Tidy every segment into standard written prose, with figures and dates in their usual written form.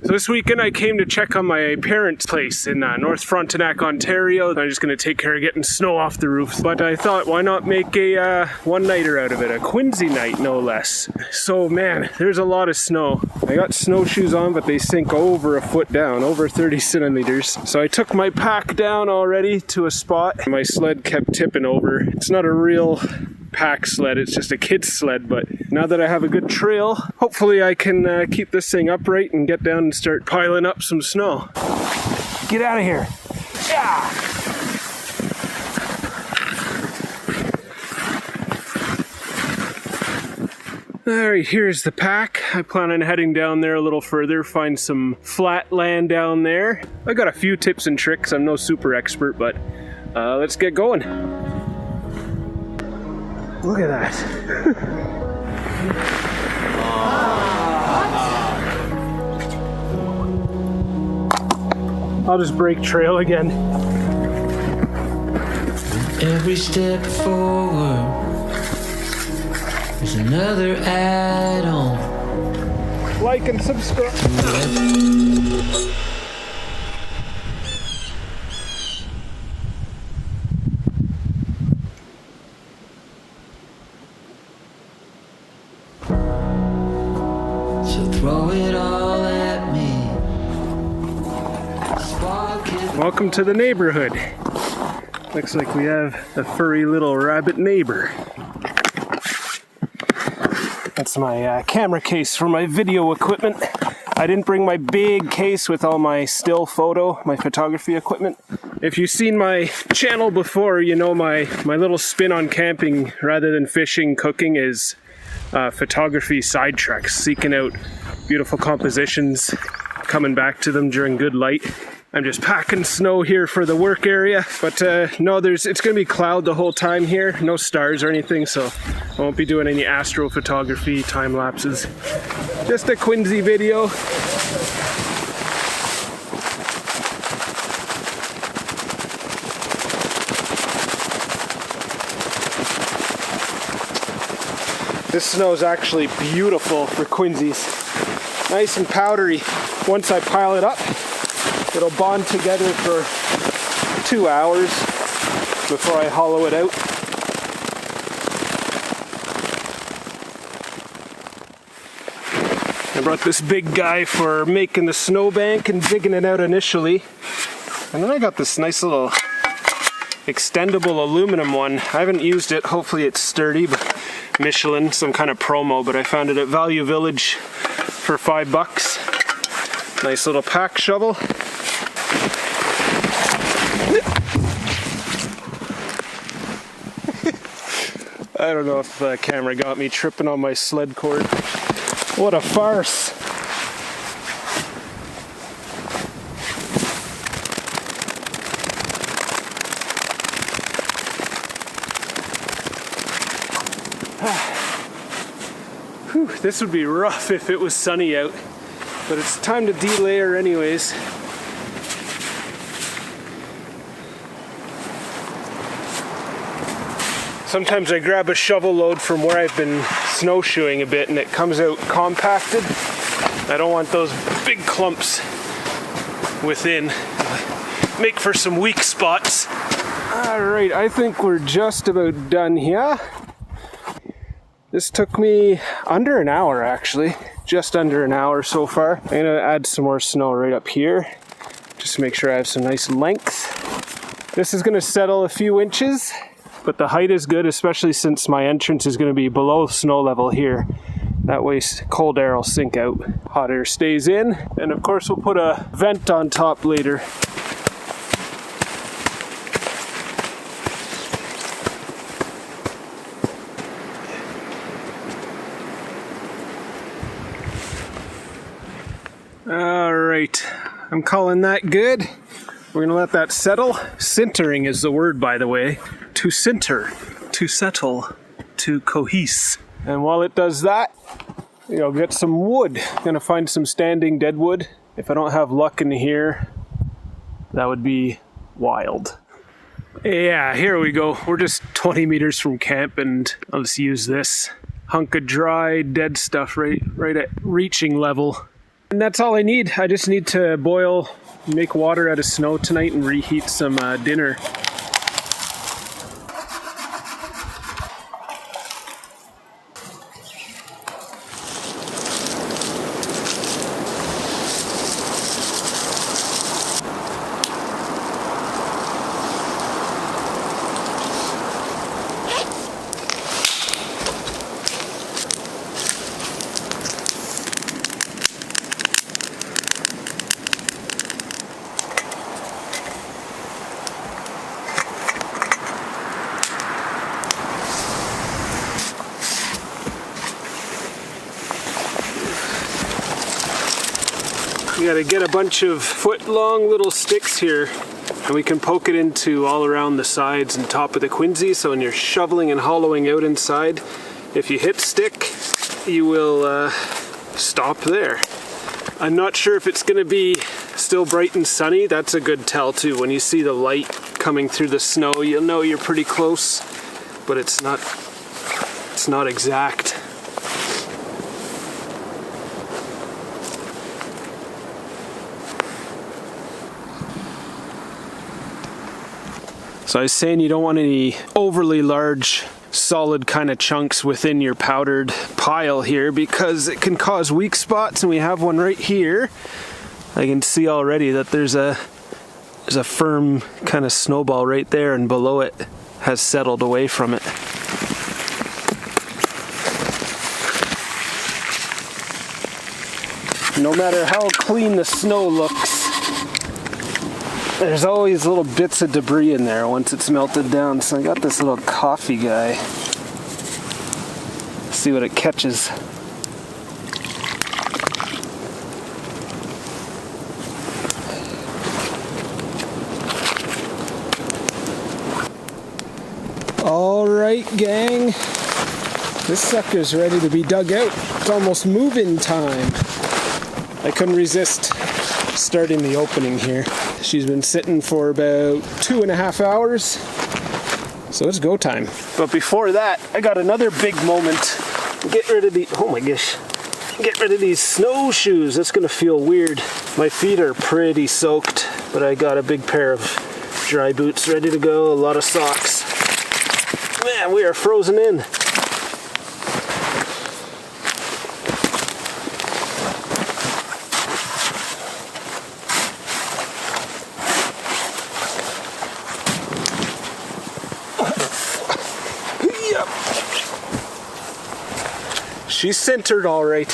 So this weekend I came to check on my parents' place in North Frontenac, Ontario. I'm just going to take care of getting snow off the roofs. But I thought, why not make a one-nighter out of it? A QUINZEE night, no less. So man, there's a lot of snow. I got snowshoes on, but they sink over a foot down, over 30 centimeters. So I took my pack down already to a spot. My sled kept tipping over. It's not a real pack sled, it's just a kid's sled, but now that I have a good trail, hopefully I can keep this thing upright and get down and start piling up some snow. Get out of here. Yeah. Alright, here's the pack. I plan on heading down there a little further, find some flat land down there. I got a few tips and tricks. I'm no super expert, but let's get going. Look at that. I'll just break trail again. Every step forward is another add-on. Like and subscribe. Throw it all at me. Welcome to the neighborhood. Looks like we have a furry little rabbit neighbor. That's my camera case for my video equipment. I didn't bring my big case with all my still photo, my photography equipment. If you've seen my channel before, you know my little spin on camping rather than fishing, cooking is photography sidetracks, seeking out beautiful compositions, coming back to them during good light. I'm just packing snow here for the work area, but no, it's going to be cloud the whole time here, no stars or anything, so I won't be doing any astrophotography, time lapses. Just a QUINZEE video. This snow is actually beautiful for QUINZEEs. Nice and powdery. Once I pile it up, it'll bond together for 2 hours before I hollow it out. I brought this big guy for making the snowbank and digging it out initially. And then I got this nice little extendable aluminum one. I haven't used it, hopefully it's sturdy, but Michelin, some kind of promo, but I found it at Value Village for $5. Nice little pack shovel. I don't know if the camera got me tripping on my sled cord. What a farce. Whew, this would be rough if it was sunny out, but it's time to delayer anyways. Sometimes I grab a shovel load from where I've been snowshoeing a bit and it comes out compacted. I don't want those big clumps within. Make for some weak spots. Alright, I think we're just about done here. This took me under an hour actually, just under an hour so far. I'm gonna add some more snow right up here, just to make sure I have some nice length. This is gonna settle a few inches, but the height is good, especially since my entrance is gonna be below snow level here. That way cold air will sink out, hot air stays in, and of course we'll put a vent on top later. Alright, I'm calling that good. We're gonna let that settle. Sintering is the word, by the way. To sinter, to settle, to cohese. And while it does that, you'll get some wood. I'm gonna find some standing dead wood. If I don't have luck in here, that would be wild. Yeah, here we go. We're just 20 meters from camp and I'll just use this hunk of dry, dead stuff right at reaching level. And that's all I need. I just need to make water out of snow tonight and reheat some dinner. We gotta get a bunch of foot-long little sticks here, and we can poke it into all around the sides and top of the QUINZEE, so when you're shoveling and hollowing out inside, if you hit stick, you will stop there. I'm not sure if it's gonna be still bright and sunny. That's a good tell too. When you see the light coming through the snow, you'll know you're pretty close, but it's not exact. So I was saying you don't want any overly large solid kind of chunks within your powdered pile here because it can cause weak spots, and we have one right here. I can see already that there's a firm kind of snowball right there, and below it has settled away from it. No matter how clean the snow looks, there's always little bits of debris in there once it's melted down. So I got this little coffee guy. See what it catches. All right, gang. This sucker's ready to be dug out. It's almost move-in time. I couldn't resist starting the opening here. She's been sitting for about 2.5 hours, so it's go time. But before that, I got another big moment. Get rid of get rid of these snowshoes. That's gonna feel weird. My feet are pretty soaked, but I got a big pair of dry boots ready to go, a lot of socks. Man, we are frozen in. She's sintered all right.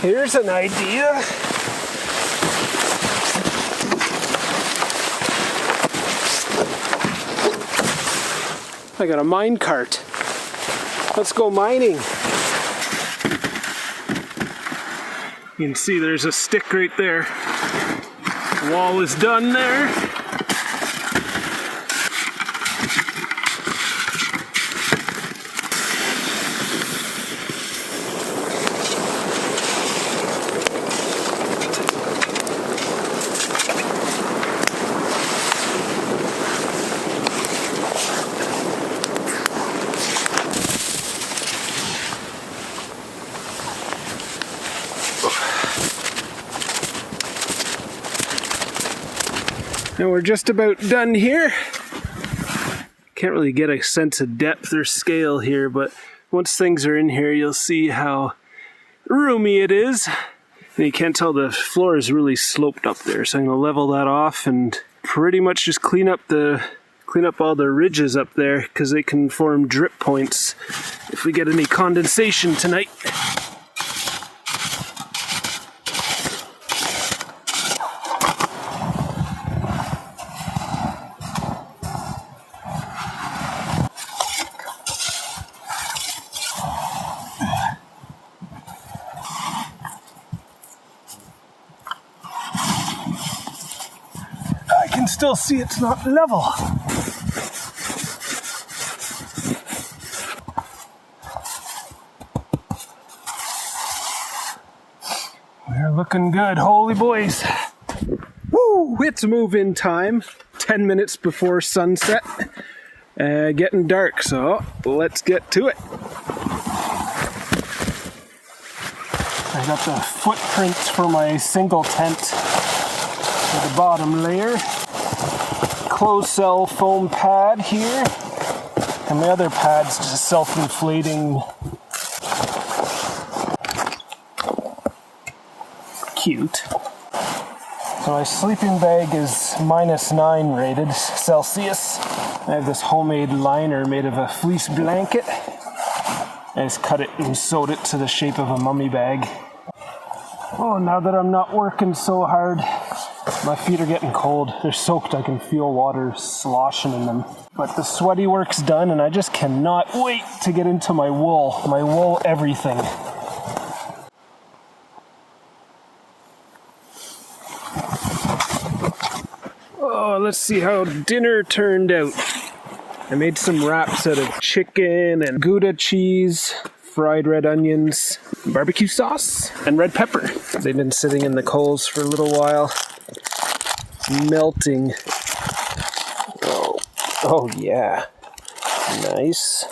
Here's an idea. I got a mine cart. Let's go mining. You can see there's a stick right there. The wall is done there. Now we're just about done here. Can't really get a sense of depth or scale here, but once things are in here, you'll see how roomy it is. And you can't tell the floor is really sloped up there, so I'm gonna level that off and pretty much just clean up all the ridges up there, because they can form drip points if we get any condensation tonight. I can still see it's not level. They're looking good, holy boys. Woo, it's move-in time. 10 minutes before sunset. Getting dark, so let's get to it. I got the footprints for my single tent for the bottom layer. Closed cell foam pad here. And my other pad's just self-inflating. Cute. So my sleeping bag is -9 rated Celsius. I have this homemade liner made of a fleece blanket. I just cut it and sewed it to the shape of a mummy bag. Oh, now that I'm not working so hard, my feet are getting cold. They're soaked. I can feel water sloshing in them. But the sweaty work's done and I just cannot wait to get into my wool. My wool everything. Oh, let's see how dinner turned out. I made some wraps out of chicken and Gouda cheese, fried red onions, barbecue sauce, and red pepper. They've been sitting in the coals for a little while. It's melting. Oh yeah. Nice.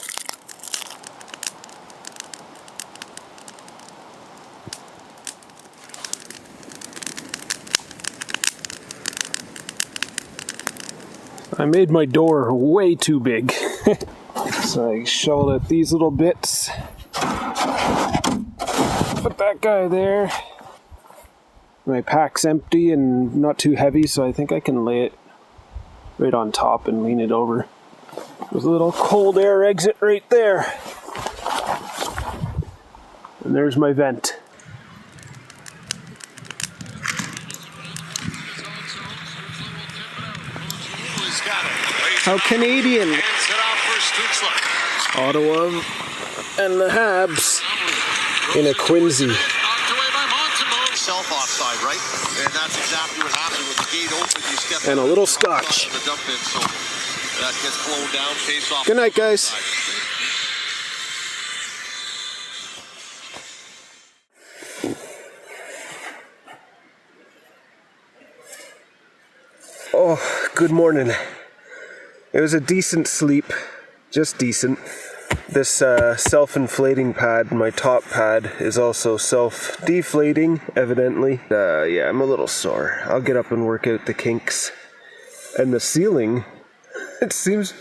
I made my door way too big. So I shoveled out these little bits. Put that guy there. My pack's empty and not too heavy, so I think I can lay it right on top and lean it over. There's a little cold air exit right there. And there's my vent. How Canadian. Ottawa and the Habs in a QUINZEE. Offside, right? And that's exactly what happened with the gate open. You step and a little scotch. The dump in, so that gets blown down, face off. Good night, guys. Oh, good morning. It was a decent sleep, just decent. This self-inflating pad, my top pad, is also self-deflating, evidently. Yeah, I'm a little sore. I'll get up and work out the kinks. And the ceiling, it seems,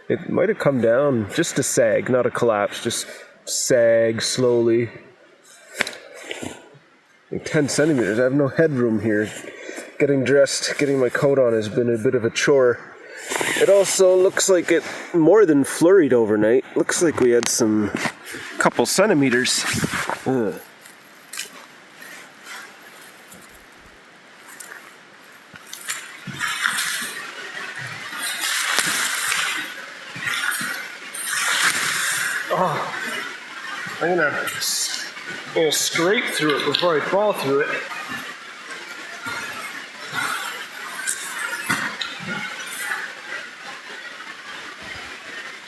it might have come down just a sag, not a collapse, just sag slowly. Like 10 centimeters, I have no headroom here. Getting dressed, getting my coat on has been a bit of a chore. It also looks like it more than flurried overnight. Looks like we had some couple centimeters. Oh, I'm gonna scrape through it before I fall through it.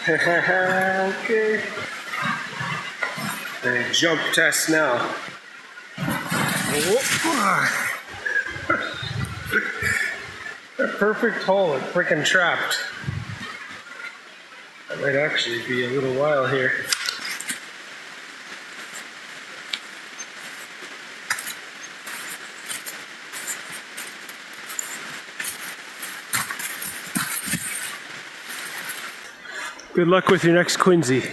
Okay. A jump test now. A perfect hole, it's freaking trapped. That might actually be a little while here. Good luck with your next QUINZEE.